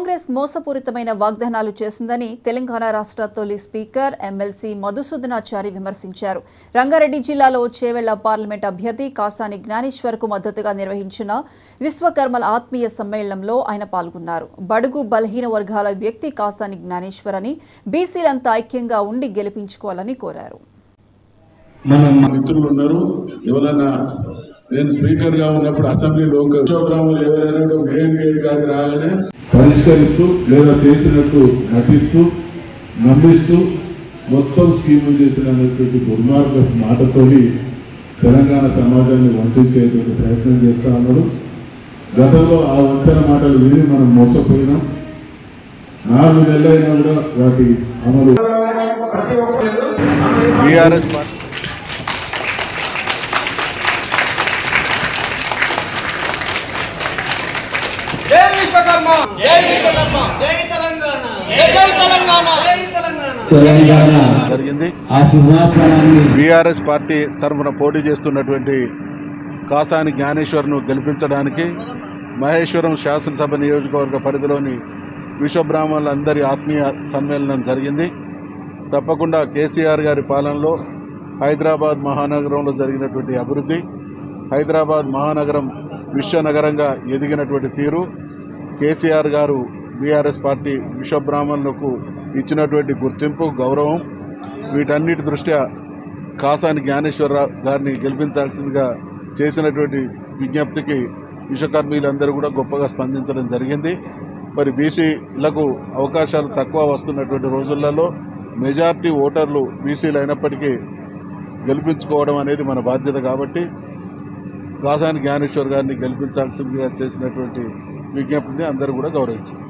కాంగ్రెస్ మోసపూరితమైన వాగ్దానాలు చేసిందని తెలంగాణ రాష్ట్ర తొలి స్పీకర్ ఎమ్మెల్సీ మధుసూదనాచారి విమర్శించారు. రంగారెడ్డి జిల్లాలో చేవెళ్ల పార్లమెంట్ అభ్యర్థి కాసాని జ్ఞానేశ్వర్కు మద్దతుగా నిర్వహించిన విశ్వకర్మల ఆత్మీయ సమ్మేళనంలో ఆయన పాల్గొన్నారు. బడుగు బలహీన వర్గాల వ్యక్తి కాసాని జ్ఞానేశ్వర్ అని బీసీలంతా ఐక్యంగా ఉండి గెలిపించుకోవాలని కోరారు. నేను స్పీకర్ గా ఉన్నప్పుడు అసెంబ్లీలో విశ్వబ్రాహ్మణులు ఎవరైనా మెయిన్ గేట్ కాదు రాగానే పరిష్కరిస్తూ లేదా చేసినట్టు నటిస్తూ నమ్మిస్తూ మొత్తం స్కీములు చేసినటువంటి దుర్మార్గ మాటతోని తెలంగాణ సమాజాన్ని వంచేటువంటి ప్రయత్నం చేస్తా ఉన్నారు. గతంలో ఆ వంచన మాటలు విని మనం మోసపోయినాం. 4 నెలలైనా కూడా వాటి అమలు బీఆర్ఎస్ జరిగింది. బీఆర్ఎస్ పార్టీ తరఫున పోటీ చేస్తున్నటువంటి కాసాని జ్ఞానేశ్వర్ను గెలిపించడానికి మహేశ్వరం శాసనసభ నియోజకవర్గ పరిధిలోని విశ్వబ్రాహ్మణులందరి ఆత్మీయ సమ్మేళనం జరిగింది. తప్పకుండా కేసీఆర్ గారి పాలనలో హైదరాబాద్ మహానగరంలో జరిగినటువంటి అభివృద్ధి, హైదరాబాద్ మహానగరం విశ్వనగరంగా ఎదిగినటువంటి తీరు, కేసీఆర్ గారు బీఆర్ఎస్ పార్టీ విశ్వబ్రాహ్మణులకు ఇచ్చినటువంటి గుర్తింపు, గౌరవం, వీటన్నిటి దృష్ట్యా కాసాని జ్ఞానేశ్వరరావు గారిని గెలిపించాల్సిందిగా చేసినటువంటి విజ్ఞప్తికి విశ్వకర్మీలందరూ కూడా గొప్పగా స్పందించడం జరిగింది. మరి బీసీలకు అవకాశాలు తక్కువ వస్తున్నటువంటి రోజులలో మెజార్టీ ఓటర్లు బీసీలు అయినప్పటికీ గెలిపించుకోవడం అనేది మన బాధ్యత. కాబట్టి కాసాని జ్ఞానేశ్వర్ గారిని గెలిపించాల్సిందిగా చేసినటువంటి విజ్ఞప్తిని అందరూ కూడా గౌరవించారు.